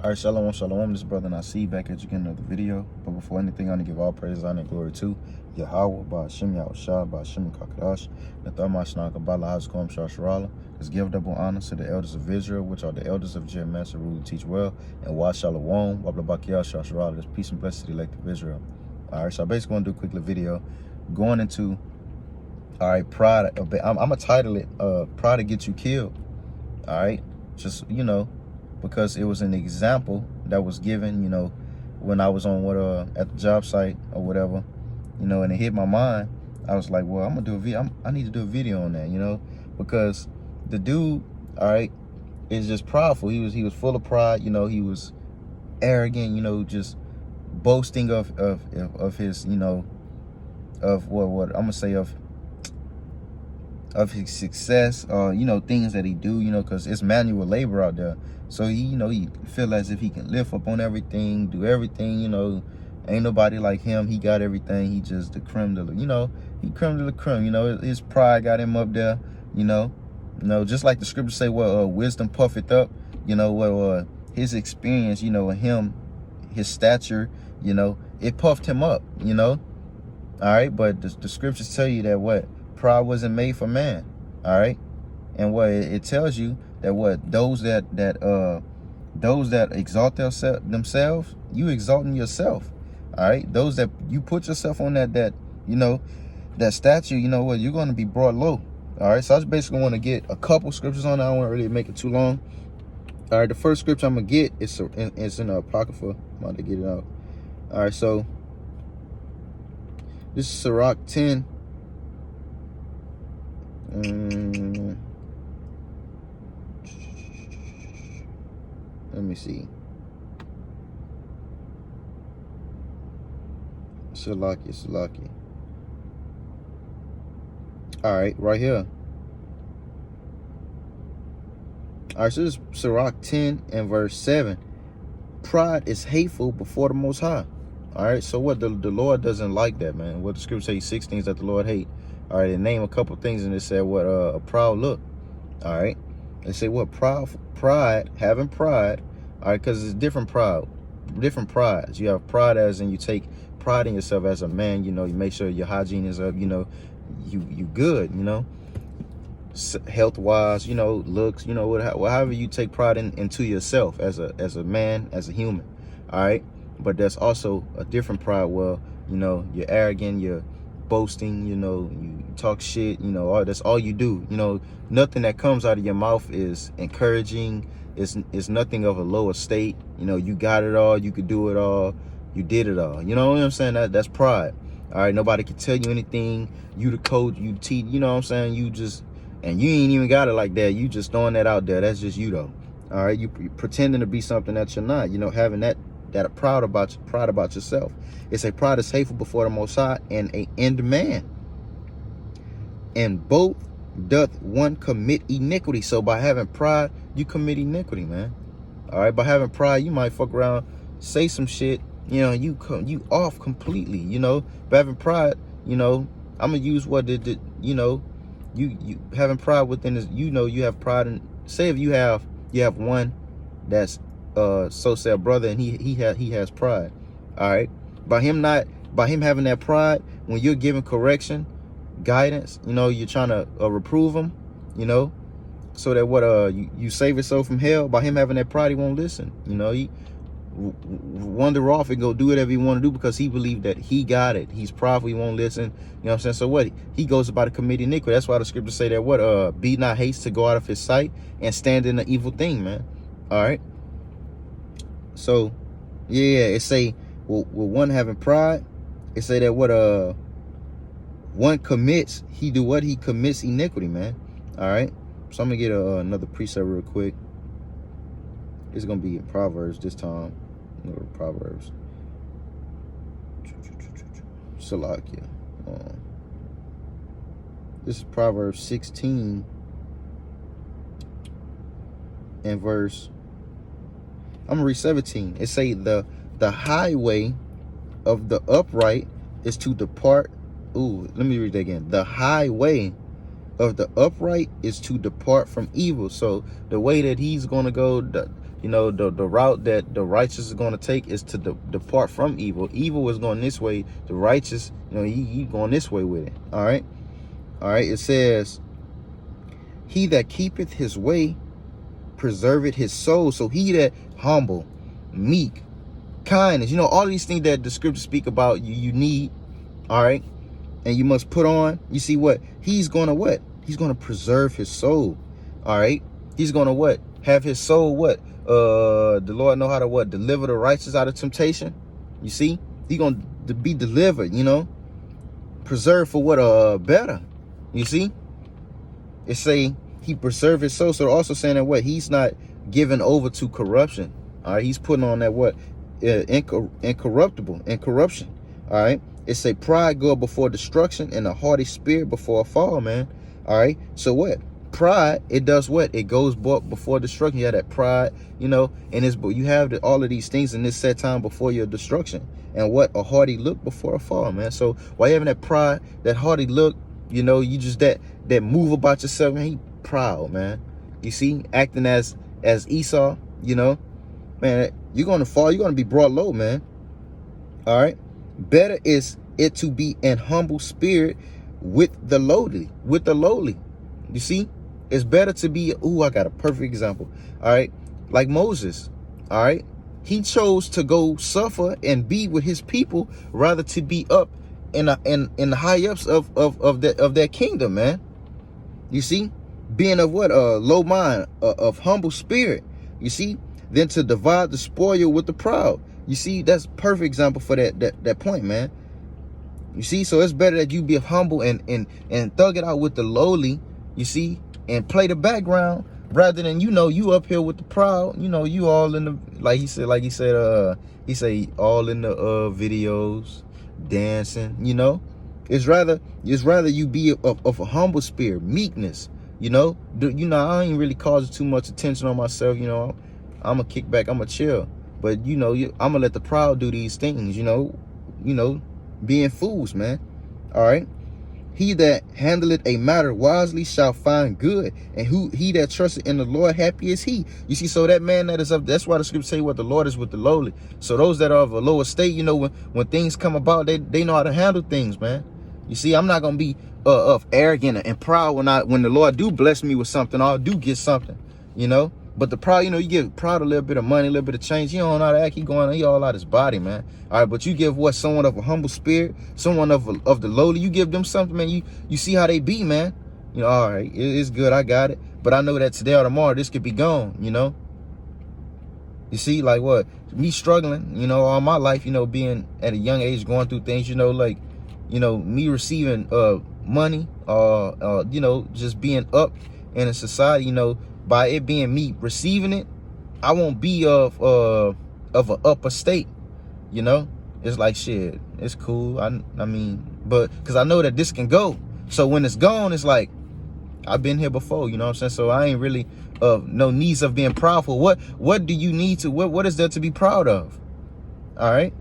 All right, shalom, shalom. This brother Nasi back at you again another video. But before anything, I want to give all praise, honor, and glory to Yahweh, Ba'ashem Yahushua, Ba'ashem Kakadash, Nathamash Nakabala Hazkom Shasharala. Let's give double honor to the elders of Israel, which are the elders of Jeremiah, rule and teach well, and Wa Shalom, Wablabakia Shasharala. There's peace and blessing to the elect of Israel. All right, so I basically want to do a quick little video going into, all right, pride. I'm going to title it, Pride to Get You Killed. All right, just, because it was an example that was given, when I was on at the job site or whatever, and it hit my mind. I was like, well, I'm gonna do a video. I need to do a video on that, because the dude, all right, is just prideful. He was full of pride, he was arrogant, just boasting of his, of what I'm gonna say of his success, things that he do, because it's manual labor out there. So he feel as if he can lift up on everything, do everything, ain't nobody like him. He got everything. He just the creme de la, he creme de la creme, his pride got him up there, just like the scriptures say, well, wisdom puffeth up, his experience, him, his stature, it puffed him up, all right. But the scriptures tell you that what? Pride wasn't made for man, all right. And what it tells you that what those that exalt themselves, you exalting yourself, all right. Those that you put yourself on that statue, what, you're going to be brought low, all right. So I just basically want to get a couple scriptures on that. I don't want to really make it too long. All right, the first scripture I'm gonna get is in the Apocrypha. I'm about to get it out. All right, so this is Sirach 10. Let me see. Salaki. All right, right here. All right, so this is Sirach 10 and verse 7. Pride is hateful before the Most High. All right, so what? The Lord doesn't like that, man. What the scripture says, 6 things that the Lord hate. All right, they name a couple things and it said what a proud look. All right, they say what having pride. All right, because it's different prides. You have pride as in you take pride in yourself as a man. You make sure your hygiene is up. You good. Health wise. Looks. However you take pride into yourself as a man, as a human. All right, but there's also a different pride. Well, you're arrogant. You're boasting, you talk shit, that's all you do. Nothing that comes out of your mouth is encouraging. It's nothing of a lower state. You got it all, you could do it all, you did it all. You know what I'm saying? That's pride. All right, nobody can tell you anything. You the coach, you teach, you know what I'm saying? You just, and you ain't even got it like that. You just throwing that out there. That's just you though. All right, you pretending to be something that you're not, having that pride about yourself. It's a pride is hateful before the Most High and a end man. And both doth one commit iniquity. So by having pride, you commit iniquity, man. All right, by having pride, you might fuck around, say some shit, you off completely, By having pride, I'm gonna use what you having pride within this, you have pride in, say if you have one that's so say a brother and he has pride. All right, by him having that pride, when you're giving correction, guidance, you're trying to reprove him, so that what you save yourself from hell. By him having that pride, he won't listen. He wander off and go do whatever he want to do because he believed that he got it. He's prideful, he won't listen. You know what I'm saying? So what? He goes about to commit iniquity. That's why the scriptures say that what be not haste to go out of his sight and stand in the evil thing, man. All right. So yeah, it say with one having pride, it say that what one commits, he commits iniquity, man. All right, so I'm gonna get another precept real quick. It's gonna be in Proverbs this time. Proverbs. Salakia. This is Proverbs 16 and verse, I'm gonna read 17. It say the highway of the upright is to depart. Ooh, let me read that again. The highway of the upright is to depart from evil. So the way that he's gonna go, you know, the route that the righteous is going to take is to depart from evil. Evil is going this way. The righteous, you know, he going this way with it. All right. It says, he that keepeth his way preserveth his soul. So he that humble, meek, kindness, you know, all these things that the scriptures speak about, you need. All right. And you must put on. You see what? He's going to what? He's going to preserve his soul. All right. He's going to what? Have his soul what? The Lord know how to what? Deliver the righteous out of temptation. You see? He's going to be delivered, you know? Preserved for what? Better. You see? It say he preserved his soul. So they're also saying that what? He's not given over to corruption. All right. He's putting on that what? Incorruptible, incorruption. All right. It say pride go before destruction and a haughty spirit before a fall, man. All right. So what? Pride, it does what? It goes before destruction. You have that pride, you know, and it's, you have all of these things in this set time before your destruction. And what? A haughty look before a fall, man. So while you having that pride, that haughty look, you know, you just that move about yourself, man. He proud, man. You see, acting as Esau, you know, man, you're gonna fall. You're gonna be brought low, man. All right. Better is it to be an humble spirit with the lowly, You see, it's better to be, I got a perfect example. All right. Like Moses. All right. He chose to go suffer and be with his people rather to be up in the high ups of their kingdom, man. You see, being of what? Low mind, of humble spirit. You see, than to divide the spoil with the proud. You see, that's a perfect example for that point, man. You see, so it's better that you be humble and thug it out with the lowly, you see, and play the background rather than, you know, you up here with the proud, you know, you all in the, he said all in the videos, dancing, you know. It's rather you be of a humble spirit, meekness, you know. I ain't really causing too much attention on myself, you know. I'm gonna kick back, I'm gonna chill. But, you know, I'm gonna let the proud do these things, you know, being fools, man. All right. He that handleth a matter wisely shall find good. And he that trusteth in the Lord, happy is he. You see, so that man that is up, that's why the scripture say what the Lord is with the lowly. So those that are of a lower state, you know, when things come about, they know how to handle things, man. You see, I'm not gonna be of arrogant and proud when the Lord do bless me with something, I do get something, you know. But the proud, you know, you give proud a little bit of money, a little bit of change. He don't know how to act. He all out his body, man. All right, but you give what? Someone of a humble spirit, someone of the lowly, you give them something, man. You see how they be, man. You know, all right, it's good. I got it. But I know that today or tomorrow, this could be gone, you know. You see, like what? Me struggling, you know, all my life, you know, being at a young age, going through things, you know, like, you know, me receiving money, you know, just being up in a society, you know, by it being me receiving it, I won't be of an upper state, you know. It's like, shit, it's cool. I mean, but because I know that this can go. So when it's gone, it's like, I've been here before, you know what I'm saying? So I ain't really no needs of being proudful. What do you need to, what is there to be proud of? All right.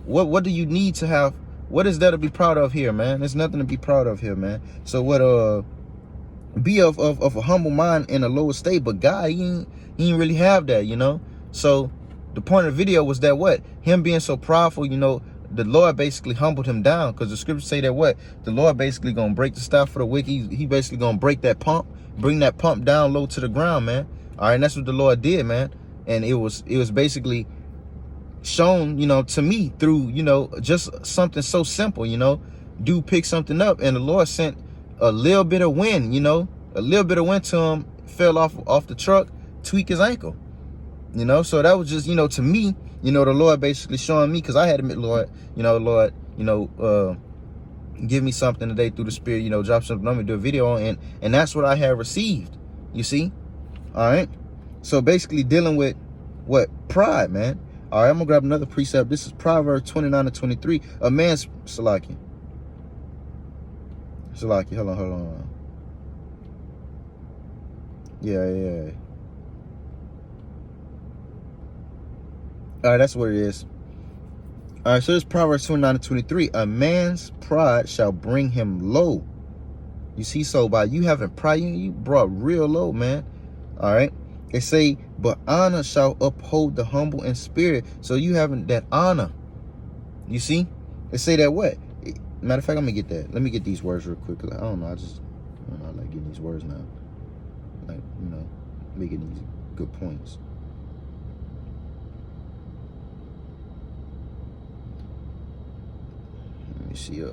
What do you need to have? What is there to be proud of here, man? There's nothing to be proud of here, man. So what, be of a humble mind in a lower state, but God, he ain't really have that, you know. So the point of the video was that what? Him being so proudful, you know, the Lord basically humbled him down, because the scriptures say that what? The Lord basically gonna break the staff for the wicked. He basically gonna break that pump, bring that pump down low to the ground, man. All right, and that's what the Lord did, man. And it was basically shown, you know, to me through, you know, just something so simple, you know. Dude picked something up, and the Lord sent a little bit of wind, you know, a little bit of wind to him, fell off the truck, tweak his ankle, you know. So that was just, you know, to me, you know, the Lord basically showing me, because I had to admit, Lord, you know, give me something today through the Spirit, you know, drop something on me, do a video on, and that's what I had received, you see. All right. So basically dealing with what? Pride, man. All right, I'm gonna grab another precept. This is Proverbs 29:23. A man's Salaki, hold on. Yeah. All right, that's what it is. All right, so it's Proverbs 29:23. A man's pride shall bring him low. You see, so by you having pride, you brought real low, man. All right. It say, but honor shall uphold the humble in spirit. So you having that honor. You see? It say that what? Matter of fact, I'm gonna get that. Let me get these words real quick. I don't know. I like getting these words now. Like, making these good points. Let me see.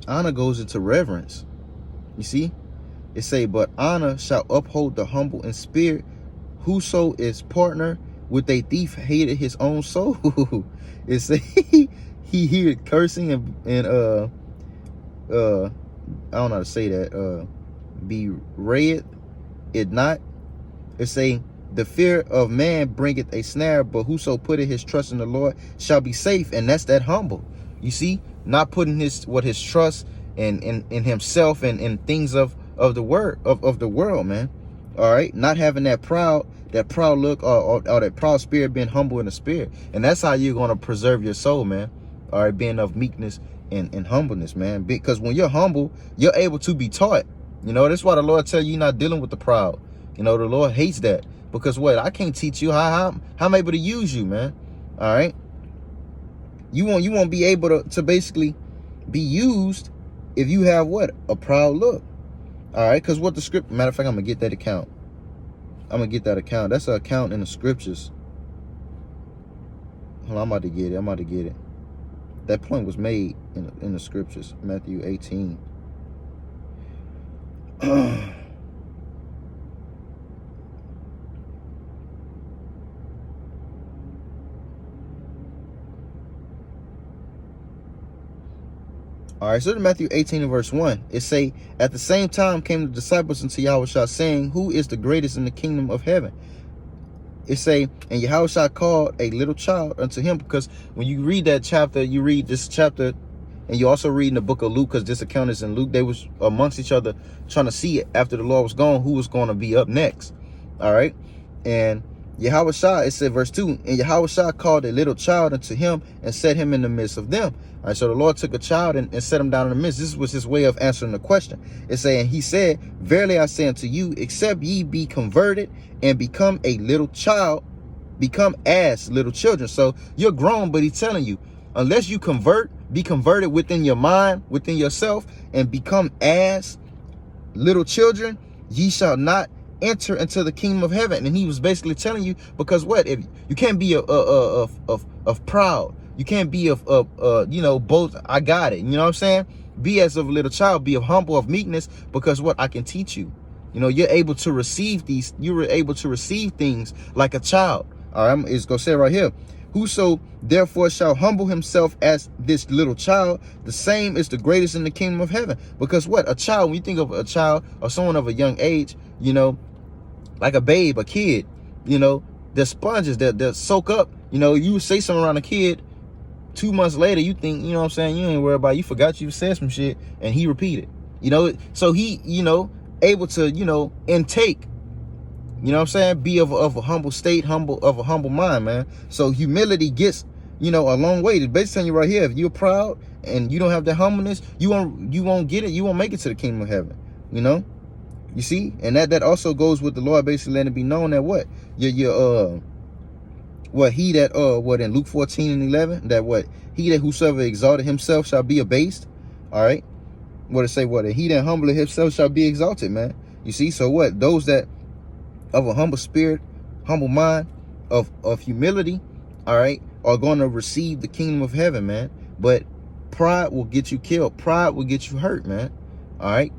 Honor goes into reverence. You see? It say, but honor shall uphold the humble in spirit. Whoso is partner with a thief hated his own soul. It say he heard cursing and I don't know how to say that. Be read it not. It say, the fear of man bringeth a snare, but whoso putteth his trust in the Lord shall be safe. And that's that humble. You see, not putting his trust in himself and in things of the world, man. All right, not having that proud look or that proud spirit, being humble in the spirit. And that's how you're going to preserve your soul, man. All right, being of meekness and humbleness, man. Because when you're humble, you're able to be taught. That's why the Lord tell you not dealing with the proud. The Lord hates that. Because what? I can't teach you how I'm able to use you, man. All right. You won't be able to basically be used if you have what? A proud look. All right. Because what the script, matter of fact, I'm going to get that account. That's an account in the scriptures. Hold on, I'm about to get it. That point was made in the scriptures. Matthew 18. All right, so in Matthew 18 and verse 1, it say, at the same time came the disciples unto Yahushua, saying, who is the greatest in the kingdom of heaven? It say, and Yahushua called a little child unto him. Because when you read that chapter, you read this chapter, and you also read in the book of Luke, because this account is in Luke. They was amongst each other trying to see it after the Lord was gone, who was going to be up next. All right, and Yahushua, it said verse 2, and Yahushua called a little child unto him and set him in the midst of them. All right, so the Lord took a child and set him down in the midst. This was his way of answering the question. It's saying, he said, verily I say unto you, except ye be converted and become a little child, become as little children. So you're grown, but he's telling you, unless you be converted within your mind, within yourself, and become as little children, ye shall not enter into the kingdom of heaven. And he was basically telling you, because what? If you can't be of proud, you can't be of both. I got it. You know what I'm saying? Be as of a little child, be of humble, of meekness, because what? I can teach you. You're able to receive these. You were able to receive things like a child. All right, it's gonna say right here, whoso therefore shall humble himself as this little child, the same is the greatest in the kingdom of heaven. Because what? A child, when you think of a child or someone of a young age, like a babe, a kid, they're sponges, they'll soak up. You say something around a kid, 2 months later, you think, you know what I'm saying, you ain't worried about it. You forgot you said some shit and he repeated. So he, able to, intake, you know what I'm saying, be of a humble state, of a humble mind, man. So humility gets, a long way. It's basically telling you right here, if you're proud and you don't have that humbleness, you won't get it. You won't make it to the kingdom of heaven, You see? And that also goes with the Lord basically letting it be known that what? What in Luke 14 and 11, that what? He that whosoever exalted himself shall be abased. All right. What it say? What? And he that humbleth himself shall be exalted, man. You see? So what? Those that of a humble spirit, humble mind, of humility, all right, are going to receive the kingdom of heaven, man. But pride will get you killed. Pride will get you hurt, man. All right.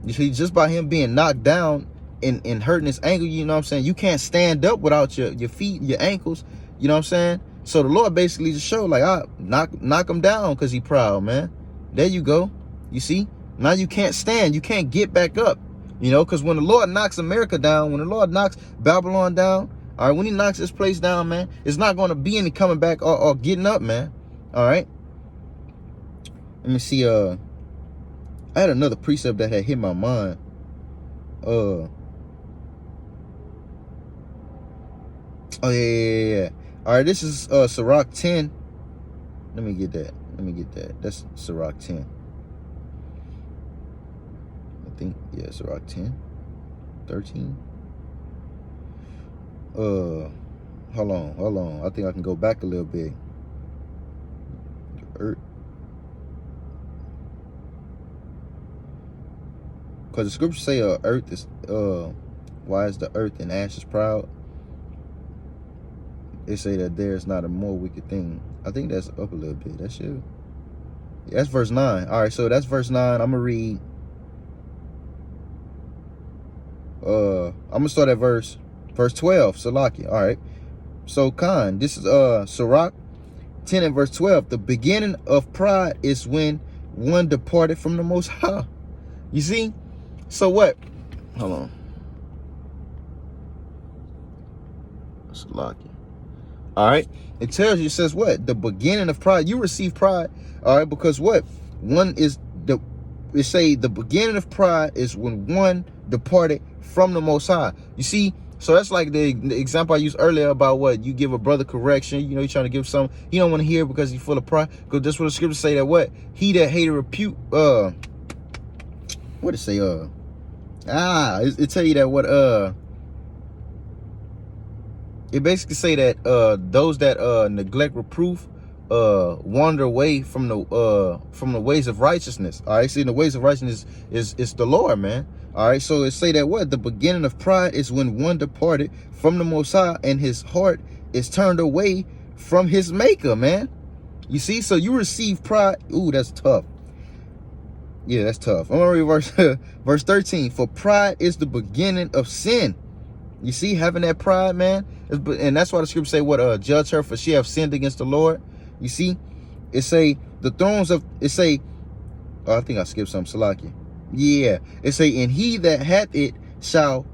You see, just by him being knocked down and hurting his ankle, you know what I'm saying? You can't stand up without your feet, your ankles, you know what I'm saying? So the Lord basically just showed, like, knock him down because he proud, man. There you go. You see? Now you can't stand. You can't get back up, because when the Lord knocks America down, when the Lord knocks Babylon down, all right, when he knocks this place down, man, it's not going to be any coming back or getting up, man. All right. Let me see. I had another precept that had hit my mind. Oh yeah. All right, this is Sirach 10 Let me get that. That's Sirach 10. I think, yeah, Sirach 10. 13. Hold on. I think I can go back a little bit. The earth. Because the scriptures say earth is why is the earth in ashes proud? They say that there is not a more wicked thing. I think that's up a little bit. That should. Yeah, that's verse 9. All right, so that's verse 9. I'm gonna read. I'm gonna start at verse 12. Salaki. All right. So Khan, this is Sirach 10 and verse 12. The beginning of pride is when one departed from the Most High. You see? So what? Hold on. Salaki. All right. It tells you, it says what? The beginning of pride. You receive pride. All right. Because what? One is it say the beginning of pride is when one departed from the Most High. You see? So that's like the example I used earlier about what? You give a brother correction. You know, you're trying to give some. You don't want to hear because he's full of pride. Because that's what the scriptures say that what? He that hated repute. What it say? It tell you that what? It basically say that those that neglect reproof wander away from the ways of righteousness. All right, see, the ways of righteousness is the Lord, man. All right, so it say that what? The beginning of pride is when one departed from the Most High and his heart is turned away from his maker, man. You see, so you receive pride. Ooh, that's tough. Yeah, that's tough. I'm gonna read verse 13. For pride is the beginning of sin. You see, having that pride, man, and that's why the scripture say what? Judge her, for she have sinned against the Lord. You see, it say the thrones of, it say, oh, I think I skipped some, Salaki. Yeah, it say, and he that hath it shall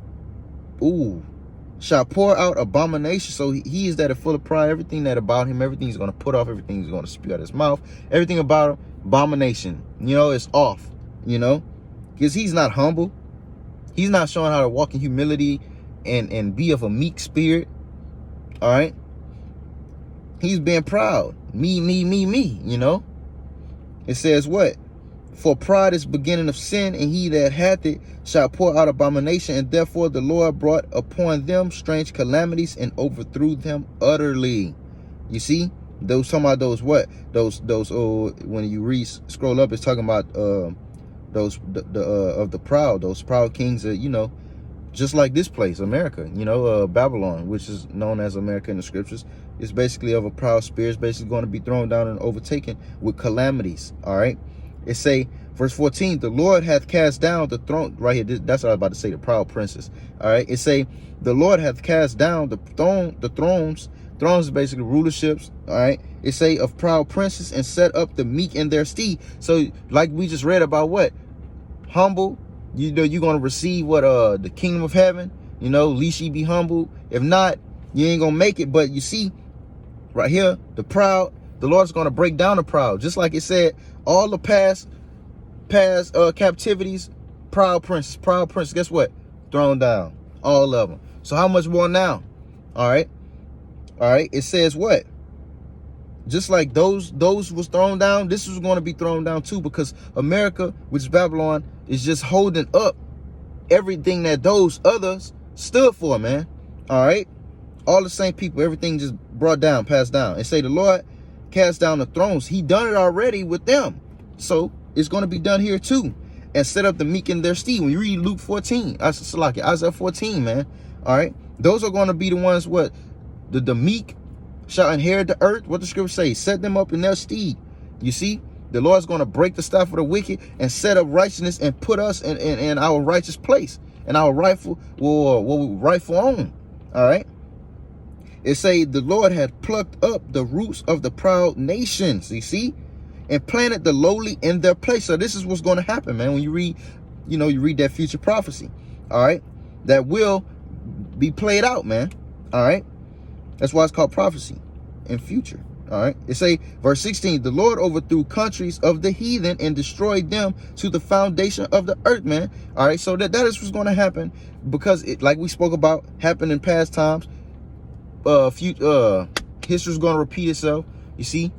pour out abomination. So he is that are full of pride. Everything that about him, everything he's going to put off, everything he's going to spew out his mouth, everything about him, abomination. You know, it's off, you know, because he's not humble. He's not showing how to walk in humility and be of a meek spirit. All right. He's being proud. Me, you know. It says what? For pride is beginning of sin, and he that hath it shall pour out abomination, and therefore the Lord brought upon them strange calamities and overthrew them utterly. You see? Those talking about those what? Those when you scroll up, it's talking about those of the proud, those proud kings that, you know, just like this place, America, you know, Babylon, which is known as America in the scriptures, is basically of a proud spirit. It's basically going to be thrown down and overtaken with calamities. All right. It say, verse 14, the Lord hath cast down the throne. Right here, that's what I was about to say, the proud princes. All right. It say, the Lord hath cast down the thrones. Thrones is basically rulerships. All right. It say of proud princes and set up the meek in their stead. So like we just read about what? Humble. You know, you're going to receive what? The kingdom of heaven. You know, least ye be humble. If not, you ain't going to make it. But you see right here, the proud, the Lord's going to break down the proud. Just like it said, all the past captivities, proud princes, guess what? Thrown down. All of them. So how much more now? All right. All right. It says what? Just like those was thrown down, this was going to be thrown down too, because America, which is Babylon, is just holding up everything that those others stood for, man. All right. All the same people, everything just brought down, passed down. And say the Lord cast down the thrones. He done it already with them. So it's going to be done here too. And set up the meek in their stead. When you read Luke 14, Isaiah 14, man. All right. Those are going to be the ones, what? The meek shall inherit the earth. What the scripture say? Set them up in their stead. You see? The Lord's going to break the staff of the wicked and set up righteousness and put us in our righteous place. And our rightful own. All right. It say the Lord had plucked up the roots of the proud nations, you see, and planted the lowly in their place. So this is what's going to happen, man. When you read, you know, you read that future prophecy, all right, that will be played out, man. All right. That's why it's called prophecy in future. All right. It say verse 16, the Lord overthrew countries of the heathen and destroyed them to the foundation of the earth, man. All right. So that is what's going to happen, because it, like we spoke about, happened in past times. History's going to repeat itself. You see,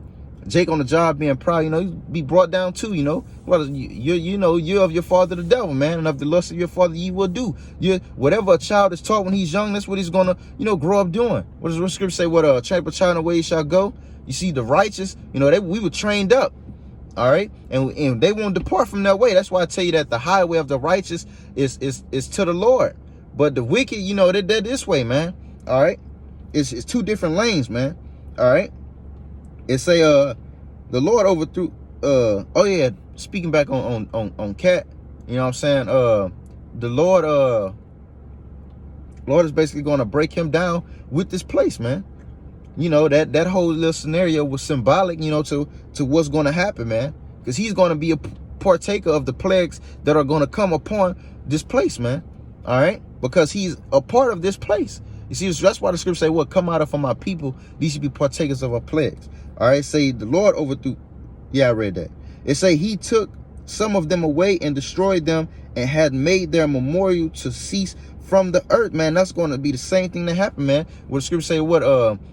Jake on the job being proud, you know, he be brought down too, you know. Well, you know, you're of your father the devil, man, and of the lust of your father ye will do. Whatever a child is taught when he's young, that's what he's gonna, you know, grow up doing. What does the scripture say? What a train up a child in the way he shall go. You see, the righteous, you know, we were trained up. All right, and they won't depart from that way. That's why I tell you that the highway of the righteous is to the Lord, but the wicked, you know, they're this way, man. All right, it's two different lanes, man. All right, it say the Lord overthrew. Oh yeah, speaking back on Cat, you know what I'm saying? The Lord is basically going to break him down with this place, man. You know, that whole little scenario was symbolic, you know, to what's going to happen, man. Because he's going to be a partaker of the plagues that are going to come upon this place, man. All right? Because he's a part of this place. You see, that's why the scripture say, what? Come out of my people, these should be partakers of our plagues. All right? Say, the Lord overthrew. Yeah, I read that. It say, he took some of them away and destroyed them and had made their memorial to cease from the earth, man. That's going to be the same thing that happened, man. What the scripture say, what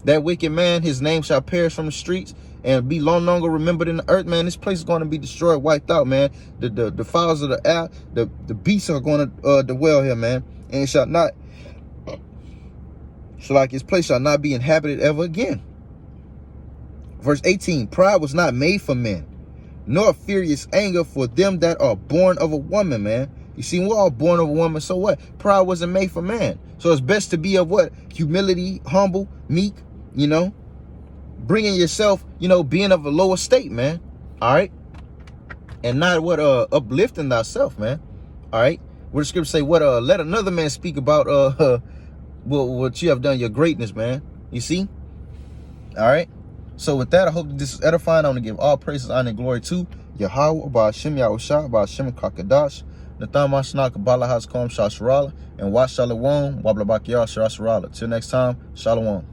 that wicked man, his name shall perish from the streets and be no longer remembered in the earth, man. This place is going to be destroyed, wiped out, man. The fowls of the air, the beasts are going to dwell here, man. And it shall not, so like his place shall not be inhabited ever again. Verse 18, pride was not made for men, nor furious anger for them that are born of a woman, man. You see, we're all born of a woman, so what? Pride wasn't made for man. So it's best to be of what? Humility, humble, meek, you know, bringing yourself, you know, being of a lower state, man. All right. And not what, uplifting thyself, man. All right. What the scripture say, what, let another man speak about, what you have done, your greatness, man. You see? All right. So with that, I hope that this is edifying. I want to give all praises, honor, and glory to Yahweh, Ba'ashem Yahushua, Ba'ashem Kakadash, Natham Ashnak, Balahaz Kom Shasharala, and Wash Shalom, Wablabak Yah Shasharala. Till next time, Shalom.